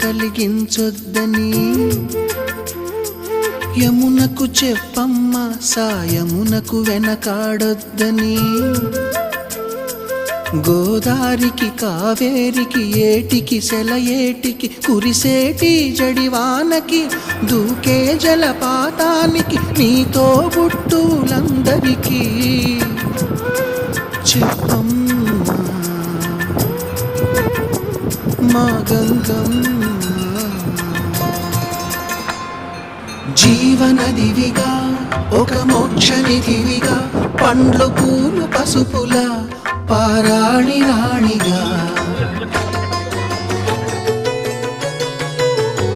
కలిగించొద్దని యమునకు చెప్పమ్మ సాయమునకు వెనకాడొద్దని గోదారికి కావేరికి ఏటికి సెలయేటికి కురిసేటి జడివానకి దూకే జలపాతానికి నీతో బుట్టులందరికీ చెప్పమ్మ మా గంగమ్మ జీవనదివిగా ఒక మోక్షనిధివిగా పండ్లు పూలు పసుపుల పారాణి రాణిగా